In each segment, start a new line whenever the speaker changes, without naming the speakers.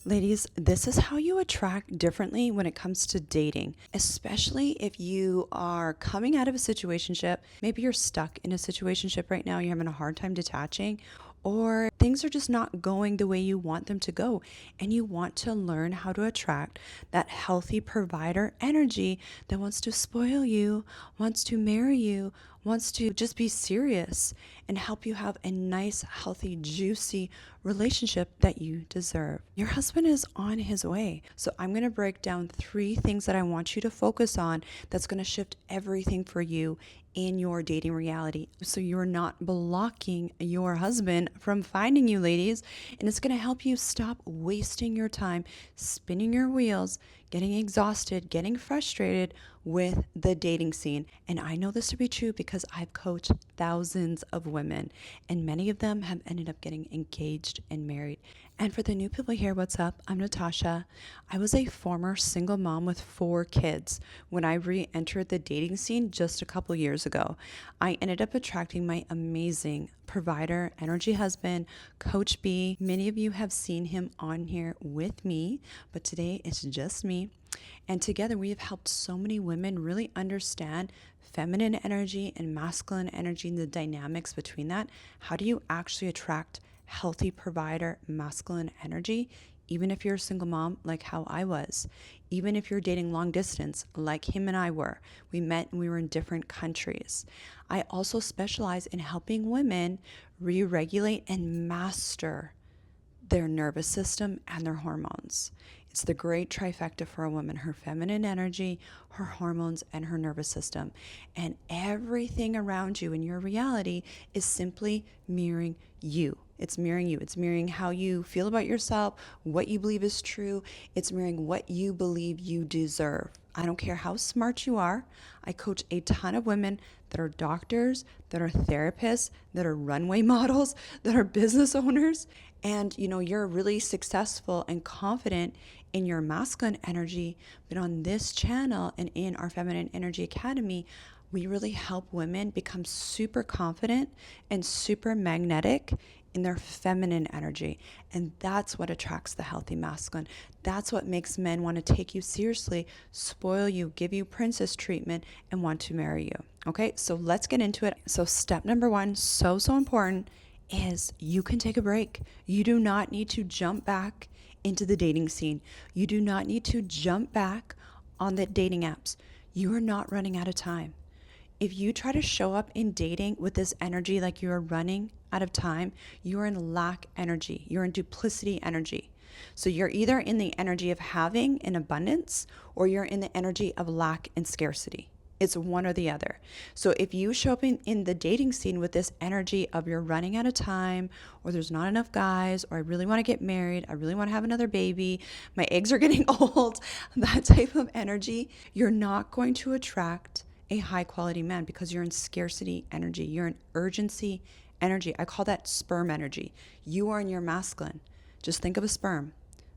Ladies, this is how you attract differently when it comes to dating, especially if you are coming out of a situationship. Maybe you're stuck in a situationship right now, you're having a hard time detaching, or things are just not going the way you want them to go, and you want to learn how to attract that healthy provider energy that wants to spoil you, wants to marry you, wants to just be serious and help you have a nice, healthy, juicy relationship that you deserve. Your husband is on his way. So I'm going to break down 3 things that I want you to focus on that's going to shift everything for you in your dating reality. So you're not blocking your husband from finding you, ladies. And it's going to help you stop wasting your time spinning your wheels, getting exhausted, getting frustrated with the dating scene. And I know this to be true because I've coached thousands of women, and many of them have ended up getting engaged and married. And for the new people here, what's up? I'm Natasha. I was a former single mom with 4 kids when I re entered the dating scene just a couple years ago. I ended up attracting my amazing provider, energy husband, Coach B. Many of you have seen him on here with me, but today it's just me. And together we have helped so many women really understand feminine energy and masculine energy and the dynamics between that. How do you actually attract healthy provider, masculine energy, even if you're a single mom like how I was, even if you're dating long distance like him and I were. We met and we were in different countries. I also specialize in helping women re-regulate and master their nervous system and their hormones. It's the great trifecta for a woman: her feminine energy, her hormones, and her nervous system. And everything around you in your reality is simply mirroring you. It's mirroring you. It's mirroring how you feel about yourself, what you believe is true. It's mirroring what you believe you deserve. I don't care how smart you are. I coach a ton of women that are doctors, that are therapists, that are runway models, that are business owners. And you're really successful and confident in your masculine energy. But on this channel and in our Feminine Energy Academy, we really help women become super confident and super magnetic in their feminine energy. And that's what attracts the healthy masculine. That's what makes men want to take you seriously, spoil you, give you princess treatment, and want to marry you. Okay, so let's get into it. So step number 1, so important, is you can take a break. You do not need to jump back into the dating scene. You do not need to jump back on the dating apps. You are not running out of time. If you try to show up in dating with this energy like you're running out of time, you're in lack energy. You're in duplicity energy. So you're either in the energy of having and abundance, or you're in the energy of lack and scarcity. It's one or the other. So if you show up in the dating scene with this energy of you're running out of time, or there's not enough guys, or I really want to get married, I really want to have another baby, my eggs are getting old, that type of energy, you're not going to attract a high quality man because you're in scarcity energy. You're in urgency energy. I call that sperm energy. You are in your masculine. Just think of a sperm.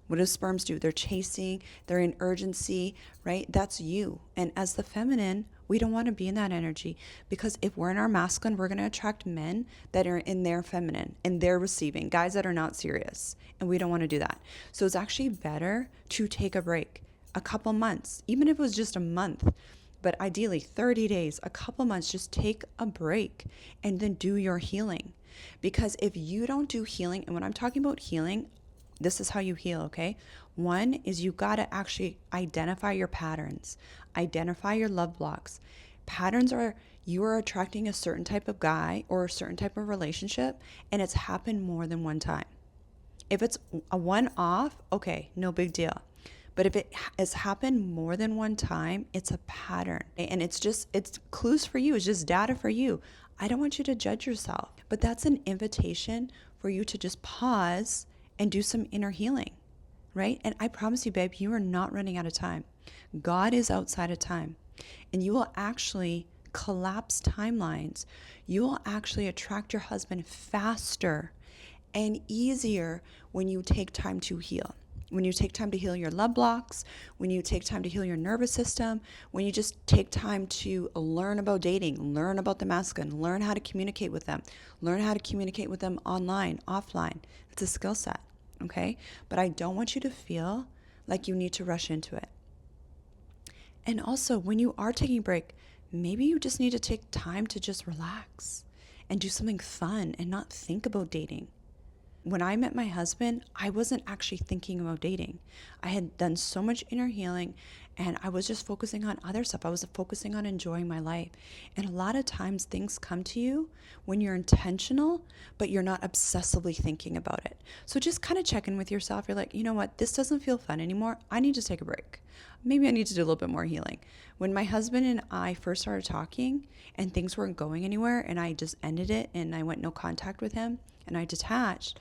What do sperms do? They're chasing, they're in urgency, right? That's you. And as the feminine, we don't want to be in that energy, because if we're in our masculine, we're going to attract men that are in their feminine and they're receiving, guys that are not serious. And we don't want to do that. So it's actually better to take a break, a couple months, even if it was just a month. But ideally 30 days, a couple months, just take a break and then do your healing. Because if you don't do healing, and when I'm talking about healing, this is how you heal, okay? One is you got to actually identify your patterns, identify your love blocks. Patterns are you are attracting a certain type of guy or a certain type of relationship, and it's happened more than one time. If it's a one off, okay, no big deal. But if it has happened more than one time, it's a pattern. And it's clues for you. It's just data for you. I don't want you to judge yourself, but that's an invitation for you to just pause and do some inner healing, right? And I promise you, babe, you are not running out of time. God is outside of time, and you will actually collapse timelines. You will actually attract your husband faster and easier when you take time to heal. When you take time to heal your love blocks, when you take time to heal your nervous system, when you just take time to learn about dating, learn about the masculine, learn how to communicate with them, learn how to communicate with them online, offline. It's a skill set, okay? But I don't want you to feel like you need to rush into it. And also, when you are taking a break, maybe you just need to take time to just relax and do something fun and not think about dating. When I met my husband, I wasn't actually thinking about dating. I had done so much inner healing and I was just focusing on other stuff. I was focusing on enjoying my life. And a lot of times things come to you when you're intentional, but you're not obsessively thinking about it. So just kind of check in with yourself. You're like, you know what? This doesn't feel fun anymore. I need to take a break. Maybe I need to do a little bit more healing. When my husband and I first started talking and things weren't going anywhere and I just ended it and I went no contact with him and I detached,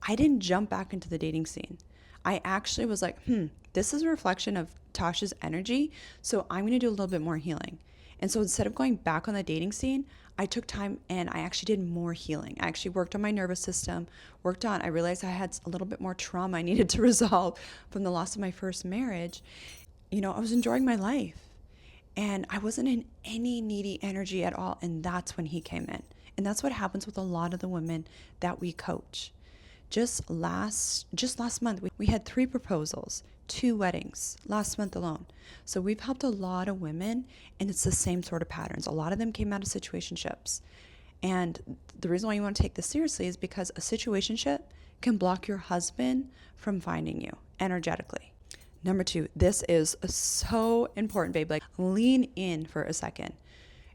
I didn't jump back into the dating scene. I actually was like, this is a reflection of Tasha's energy, so I'm going to do a little bit more healing. And so instead of going back on the dating scene, I took time and I actually did more healing. I actually worked on my nervous system, I realized I had a little bit more trauma I needed to resolve from the loss of my first marriage. I was enjoying my life and I wasn't in any needy energy at all. And that's when he came in. And that's what happens with a lot of the women that we coach. Just last month, we had 3 proposals, 2 weddings last month alone. So we've helped a lot of women, and it's the same sort of patterns. A lot of them came out of situationships. And the reason why you want to take this seriously is because a situationship can block your husband from finding you energetically. Number 2, this is so important, babe. Like, lean in for a second.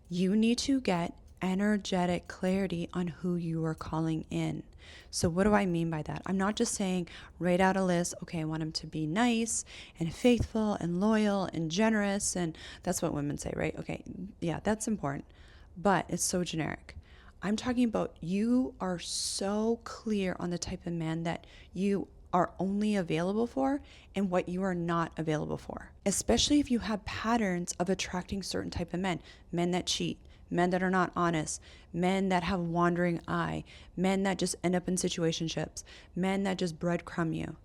You need to get energetic clarity on who you are calling in. So what do I mean by that? I'm not just saying write out a list. Okay, I want him to be nice and faithful and loyal and generous. And that's what women say, right? Okay, yeah, that's important. But it's so generic. I'm talking about you are so clear on the type of man that you are only available for and what you are not available for. Especially if you have patterns of attracting certain type of men that cheat, men that are not honest, men that have wandering eye, men that just end up in situationships, men that just breadcrumb you,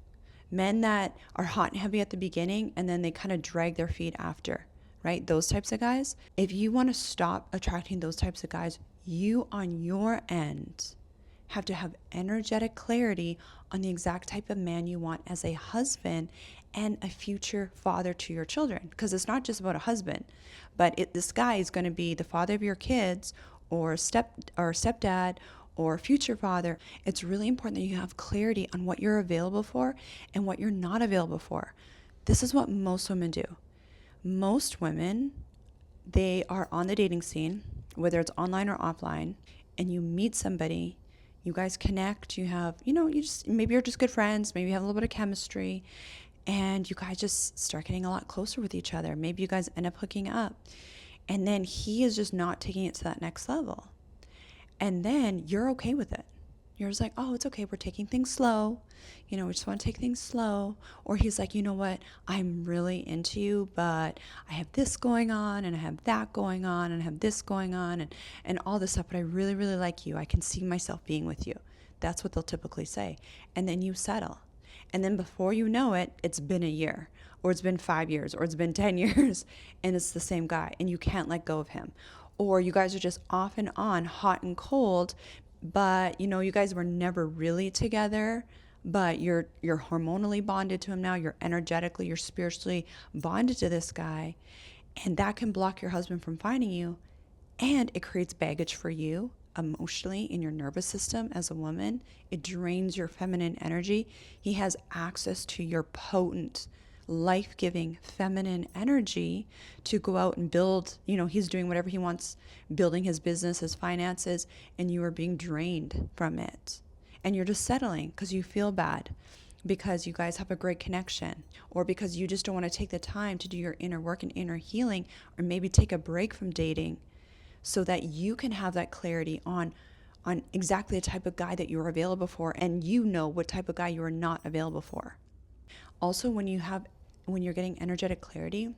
men that are hot and heavy at the beginning and then they kind of drag their feet after, right? Those types of guys. If you want to stop attracting those types of guys, you on your end have to have energetic clarity on the exact type of man you want as a husband and a future father to your children. Because it's not just about a husband, but this guy is going to be the father of your kids or stepdad or future father. It's really important that you have clarity on what you're available for and what you're not available for. This is what most women do. Most women, they are on the dating scene, whether it's online or offline, and you meet somebody, you guys connect, you have, maybe you're just good friends, maybe you have a little bit of chemistry, and you guys just start getting a lot closer with each other. Maybe you guys end up hooking up, and then he is just not taking it to that next level. And then you're okay with it. You're just like, oh, it's okay. We're taking things slow. We just want to take things slow. Or he's like, you know what? I'm really into you, but I have this going on and I have that going on and I have this going on and all this stuff. But I really, really like you. I can see myself being with you. That's what they'll typically say. And then you settle. And then before you know it, it's been a year or it's been 5 years or it's been 10 years and it's the same guy and you can't let go of him. Or you guys are just off and on, hot and cold, but you guys were never really together, but you're hormonally bonded to him now, you're energetically, you're spiritually bonded to this guy, and that can block your husband from finding you, and it creates baggage for you emotionally in your nervous system as a woman. It drains your feminine energy. He has access to your potent life-giving feminine energy to go out and build, he's doing whatever he wants, building his business, his finances, and you are being drained from it. And you're just settling because you feel bad because you guys have a great connection, or because you just don't want to take the time to do your inner work and inner healing, or maybe take a break from dating so that you can have that clarity on exactly the type of guy that you're available for, and what type of guy you are not available for. Also, when you're getting energetic clarity,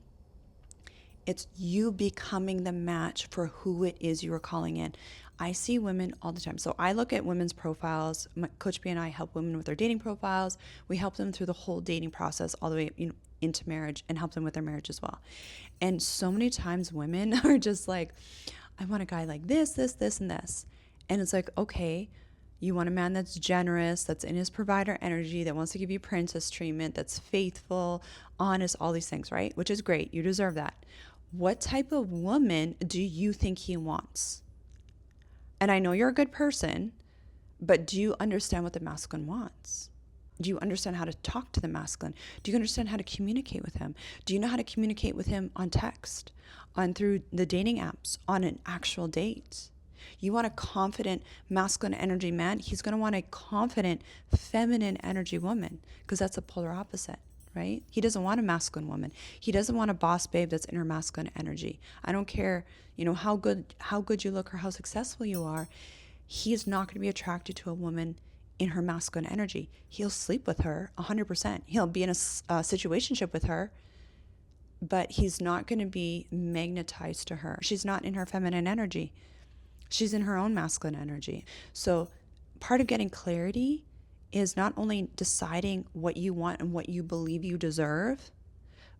it's you becoming the match for who it is you are calling in. I see women all the time. So I look at women's profiles. Coach B and I help women with their dating profiles. We help them through the whole dating process all the way into marriage, and help them with their marriage as well. And so many times women are just like, I want a guy like this, this, this, and this. And it's like, okay, You want a man that's generous, that's in his provider energy, that wants to give you princess treatment, that's faithful, honest, all these things, right? Which is great. You deserve that. What type of woman do you think he wants? And I know you're a good person, but do you understand what the masculine wants? Do you understand how to talk to the masculine? Do you understand how to communicate with him? Do you know how to communicate with him on text, on through the dating apps, on an actual date? You want a confident masculine energy man, he's going to want a confident feminine energy woman, because that's a polar opposite, right? He doesn't want a masculine woman. He doesn't want a boss babe that's in her masculine energy. I don't care, how good you look or how successful you are. He's not going to be attracted to a woman in her masculine energy. He'll sleep with her 100%. He'll be in a situationship with her, but he's not going to be magnetized to her. She's not in her feminine energy. She's in her own masculine energy. So part of getting clarity is not only deciding what you want and what you believe you deserve,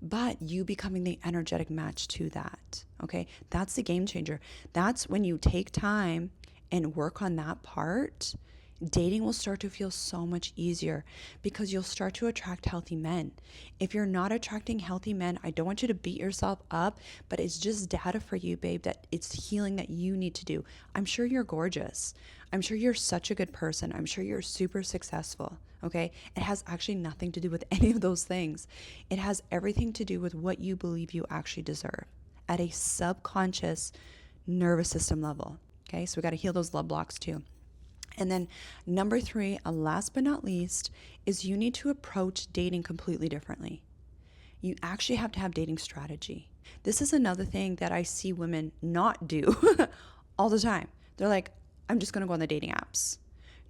but you becoming the energetic match to that. Okay? That's the game changer. That's when you take time and work on that part. Dating will start to feel so much easier because you'll start to attract healthy men. If you're not attracting healthy men, I don't want you to beat yourself up, but it's just data for you, babe, that it's healing that you need to do. I'm sure you're gorgeous. I'm sure you're such a good person. I'm sure you're super successful. Okay? It has actually nothing to do with any of those things. It has everything to do with what you believe you actually deserve at a subconscious nervous system level. Okay? So we got to heal those love blocks too. And then number 3, last but not least, is you need to approach dating completely differently. You actually have to have dating strategy. This is another thing that I see women not do all the time. They're like, I'm just going to go on the dating apps.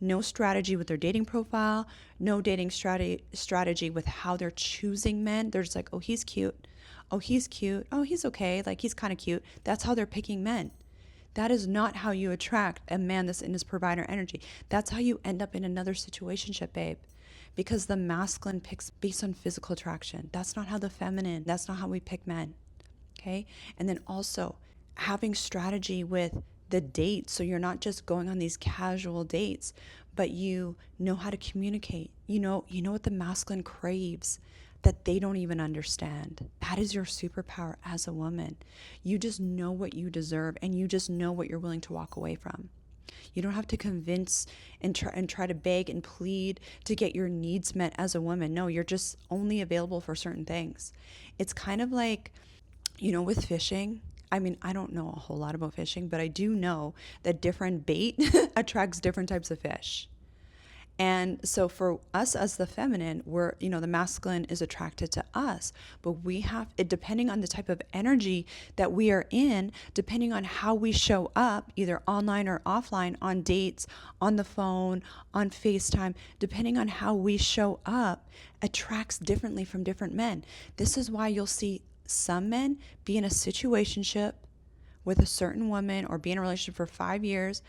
No strategy with their dating profile, no dating strategy with how they're choosing men. They're just like, oh, he's cute. Oh, he's cute. Oh, he's okay. Like, he's kind of cute. That's how they're picking men. That is not how you attract a man that's in his provider energy. That's how you end up in another situationship, babe. Because the masculine picks based on physical attraction. That's not how the feminine, that's not how we pick men. Okay? And then also having strategy with the date. So you're not just going on these casual dates, but you know how to communicate. You know what the masculine craves that they don't even understand. That is your superpower as a woman. You just know what you deserve, and you just know what you're willing to walk away from. You don't have to convince and try to beg and plead to get your needs met as a woman. No, you're just only available for certain things. It's kind of like, with fishing. I mean, I don't know a whole lot about fishing, but I do know that different bait attracts different types of fish. And so for us as the feminine, we're, the masculine is attracted to us, but we have it, depending on the type of energy that we are in, depending on how we show up, either online or offline, on dates, on the phone, on FaceTime, depending on how we show up, attracts differently from different men. This is why you'll see some men be in a situationship with a certain woman or be in a relationship for 5 years,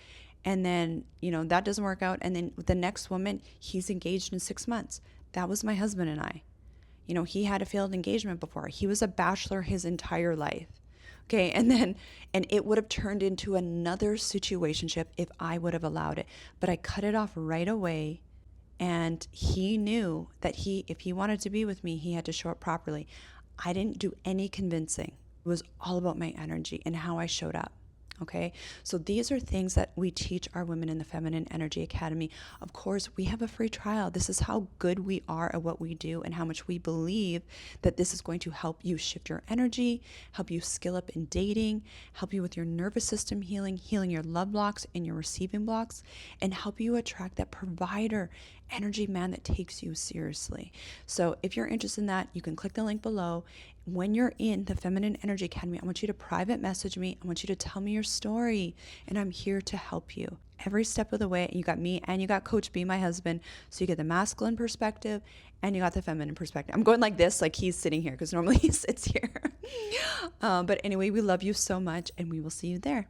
and then, that doesn't work out. And then with the next woman, he's engaged in 6 months. That was my husband and I. He had a failed engagement before. He was a bachelor his entire life. Okay. And it would have turned into another situationship if I would have allowed it. But I cut it off right away. And he knew that if he wanted to be with me, he had to show up properly. I didn't do any convincing. It was all about my energy and how I showed up. Okay, so these are things that we teach our women in the Feminine Energy Academy. Of course, we have a free trial. This is how good we are at what we do and how much we believe that this is going to help you shift your energy, help you skill up in dating, help you with your nervous system healing your love blocks and your receiving blocks, and help you attract that provider energy man that takes you seriously. So if you're interested in that, you can click the link below. When you're in the Feminine Energy Academy, I want you to private message me. I want you to tell me your story, and I'm here to help you every step of the way. And you got me and you got Coach B, my husband. So you get the masculine perspective and you got the feminine perspective. I'm going like this, like he's sitting here, because normally he sits here. But anyway, we love you so much, and we will see you there.